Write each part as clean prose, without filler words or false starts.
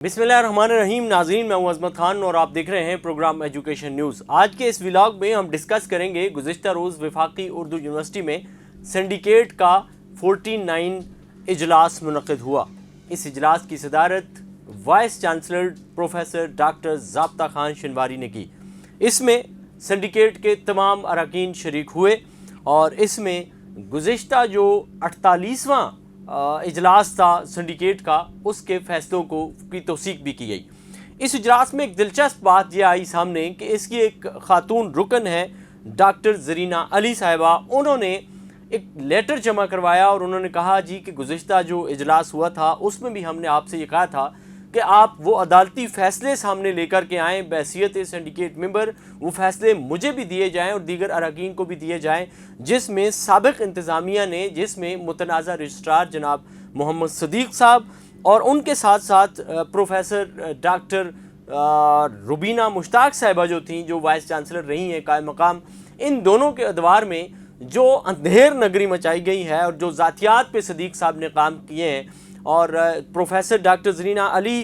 بسم اللہ الرحمن الرحیم ناظرین، میں ہوں عظمت خان اور آپ دیکھ رہے ہیں پروگرام ایجوکیشن نیوز۔ آج کے اس ولاگ میں ہم ڈسکس کریں گے گزشتہ روز وفاقی اردو یونیورسٹی میں سنڈیکیٹ کا 49 اجلاس منعقد ہوا۔ اس اجلاس کی صدارت وائس چانسلر پروفیسر ڈاکٹر ضابطہ خان شنواری نے کی۔ اس میں سنڈیکیٹ کے تمام اراکین شریک ہوئے اور اس میں گزشتہ جو 48واں اجلاس تھا سنڈیکیٹ کا، اس کے فیصلوں کی توثیق بھی کی گئی۔ اس اجلاس میں ایک دلچسپ بات یہ آئی سامنے کہ اس کی ایک خاتون رکن ہے ڈاکٹر زرینہ علی صاحبہ، انہوں نے ایک لیٹر جمع کروایا اور انہوں نے کہا کہ گزشتہ جو اجلاس ہوا تھا اس میں بھی ہم نے آپ سے یہ کہا تھا کہ آپ وہ عدالتی فیصلے سامنے لے کر کے آئیں بحیثیت سنڈیکیٹ ممبر، وہ فیصلے مجھے بھی دیے جائیں اور دیگر اراکین کو بھی دیے جائیں، جس میں سابق انتظامیہ نے، جس میں متنازع رجسٹرار جناب محمد صدیق صاحب اور ان کے ساتھ ساتھ پروفیسر ڈاکٹر روبینہ مشتاق صاحبہ جو تھیں، جو وائس چانسلر رہی ہیں قائم مقام، ان دونوں کے ادوار میں جو اندھیر نگری مچائی گئی ہے اور جو ذاتیات پہ صدیق صاحب نے کام کیے ہیں، اور پروفیسر ڈاکٹر زرینہ علی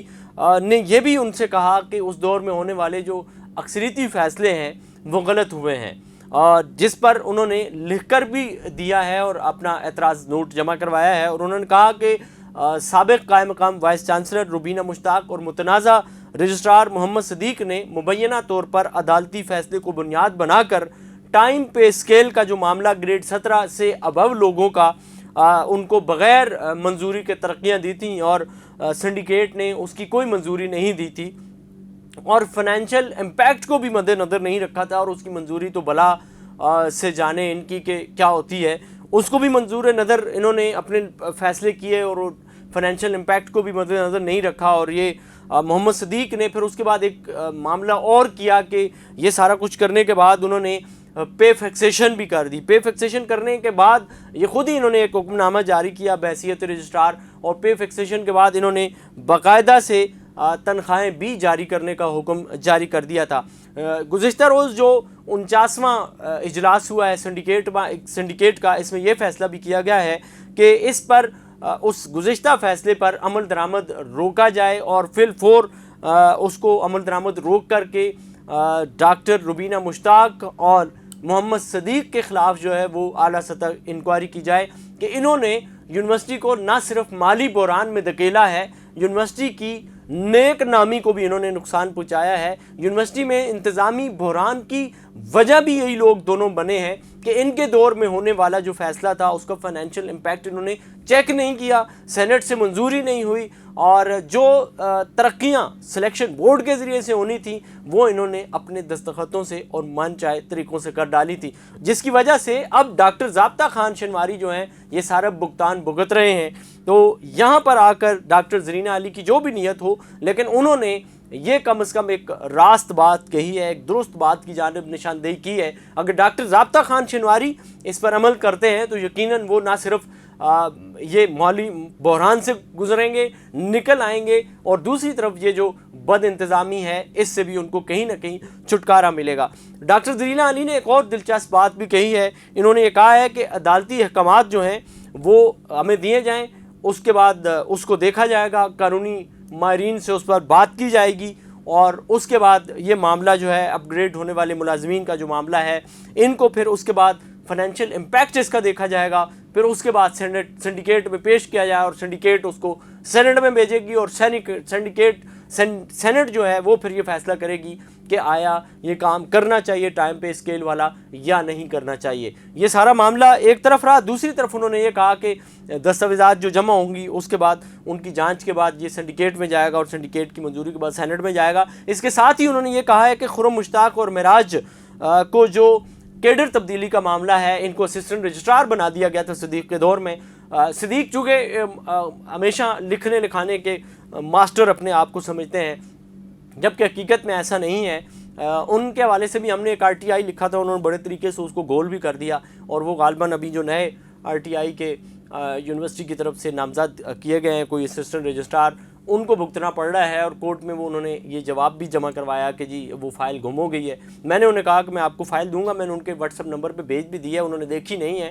نے یہ بھی ان سے کہا کہ اس دور میں ہونے والے جو اکثریتی فیصلے ہیں وہ غلط ہوئے ہیں، جس پر انہوں نے لکھ کر بھی دیا ہے اور اپنا اعتراض نوٹ جمع کروایا ہے، اور انہوں نے کہا کہ سابق قائم مقام وائس چانسلر روبینہ مشتاق اور متنازع رجسٹرار محمد صدیق نے مبینہ طور پر عدالتی فیصلے کو بنیاد بنا کر ٹائم پے اسکیل کا جو معاملہ گریڈ 17 سے ابو لوگوں کا ان کو بغیر منظوری کے ترقیاں دی تھیں اور سنڈیکیٹ نے اس کی کوئی منظوری نہیں دی تھی اور فائنینشیل امپیکٹ کو بھی مد نظر نہیں رکھا تھا، اور اس کی منظوری تو بلا سے جانے ان کی کہ کیا ہوتی ہے، اس کو بھی منظور نظر انہوں نے اپنے فیصلے کیے اور فائنینشیل امپیکٹ کو بھی مد نظر نہیں رکھا۔ اور یہ محمد صدیق نے پھر اس کے بعد ایک معاملہ اور کیا کہ یہ سارا کچھ کرنے کے بعد انہوں نے پے فکسیشن بھی کر دی۔ پے فکسیشن کرنے کے بعد یہ خود ہی انہوں نے ایک حکم نامہ جاری کیا بحیثیت رجسٹرار، اور پے فکسیشن کے بعد انہوں نے باقاعدہ سے تنخواہیں بھی جاری کرنے کا حکم جاری کر دیا تھا۔ گزشتہ روز جو 49واں اجلاس ہوا ہے سنڈیکیٹ کا، اس میں یہ فیصلہ بھی کیا گیا ہے کہ اس پر اس گزشتہ فیصلے پر عمل درآمد روکا جائے اور فی الفور اس کو عمل درآمد روک کر کے ڈاکٹر روبینہ مشتاق اور محمد صدیق کے خلاف جو ہے وہ اعلیٰ سطح انکوائری کی جائے کہ انہوں نے یونیورسٹی کو نہ صرف مالی بحران میں دھکیلا ہے، یونیورسٹی کی نیک نامی کو بھی انہوں نے نقصان پہنچایا ہے۔ یونیورسٹی میں انتظامی بحران کی وجہ بھی یہی لوگ دونوں بنے ہیں کہ ان کے دور میں ہونے والا جو فیصلہ تھا اس کا فائنینشیل امپیکٹ انہوں نے چیک نہیں کیا، سینٹ سے منظوری نہیں ہوئی، اور جو ترقیاں سلیکشن بورڈ کے ذریعے سے ہونی تھیں وہ انہوں نے اپنے دستخطوں سے اور من چاہے طریقوں سے کر ڈالی تھی، جس کی وجہ سے اب ڈاکٹر ضابطہ خان شنواری جو ہیں یہ سارا بھگتان بھگت رہے ہیں۔ تو یہاں پر آ کر ڈاکٹر زرینہ علی کی جو بھی نیت ہو، لیکن انہوں نے یہ کم از کم ایک راست بات کہی ہے، ایک درست بات کی جانب نشاندہی کی ہے۔ اگر ڈاکٹر ضابطہ خان شنواری اس پر عمل کرتے ہیں تو یقیناً وہ نہ صرف یہ مالی بحران سے گزریں گے، نکل آئیں گے، اور دوسری طرف یہ جو بد انتظامی ہے اس سے بھی ان کو کہیں نہ کہیں چھٹکارا ملے گا۔ ڈاکٹر زرینہ علی نے ایک اور دلچسپ بات بھی کہی ہے، انہوں نے یہ کہا ہے کہ عدالتی احکامات جو ہیں وہ ہمیں دیے جائیں، اس کے بعد اس کو دیکھا جائے گا، قانونی ماہرین سے اس پر بات کی جائے گی، اور اس کے بعد یہ معاملہ جو ہے اپ گریڈ ہونے والے ملازمین کا جو معاملہ ہے ان کو پھر اس کے بعد فائنینشیل امپیکٹ اس کا دیکھا جائے گا، پھر اس کے بعد سنڈیکیٹ میں پیش کیا جائے اور سنڈیکیٹ اس کو سینٹ میں بھیجے گی، اور سینٹ جو ہے وہ پھر یہ فیصلہ کرے گی کہ آیا یہ کام کرنا چاہیے ٹائم پے اسکیل والا یا نہیں کرنا چاہیے۔ یہ سارا معاملہ ایک طرف رہا، دوسری طرف انہوں نے یہ کہا کہ دستاویزات جو جمع ہوں گی اس کے بعد ان کی جانچ کے بعد یہ سنڈیکیٹ میں جائے گا اور سنڈیکیٹ کی منظوری کے بعد سینٹ میں جائے گا۔ اس کے ساتھ ہی انہوں نے یہ کہا ہے کہ خرم مشتاق اور معراج کو جو کیڈر تبدیلی کا معاملہ ہے، ان کو اسسٹنٹ رجسٹرار بنا دیا گیا تھا صدیق کے دور میں۔ صدیق چونکہ ہمیشہ لکھنے لکھانے کے ماسٹر اپنے آپ کو سمجھتے ہیں، جبکہ حقیقت میں ایسا نہیں ہے۔ ان کے حوالے سے بھی ہم نے ایک RTI لکھا تھا، انہوں نے بڑے طریقے سے اس کو گول بھی کر دیا، اور وہ غالباً ابھی جو نئے RTI کے یونیورسٹی کی طرف سے نامزد کیے گئے ہیں کوئی اسسٹنٹ رجسٹرار، ان کو بھگتنا پڑ رہا ہے، اور کورٹ میں وہ انہوں نے یہ جواب بھی جمع کروایا کہ جی وہ فائل گم ہو گئی ہے۔ میں نے انہیں کہا کہ میں آپ کو فائل دوں گا، میں نے ان کے واٹس ایپ نمبر پہ بھیج بھی دیا، انہوں نے دیکھی نہیں ہے،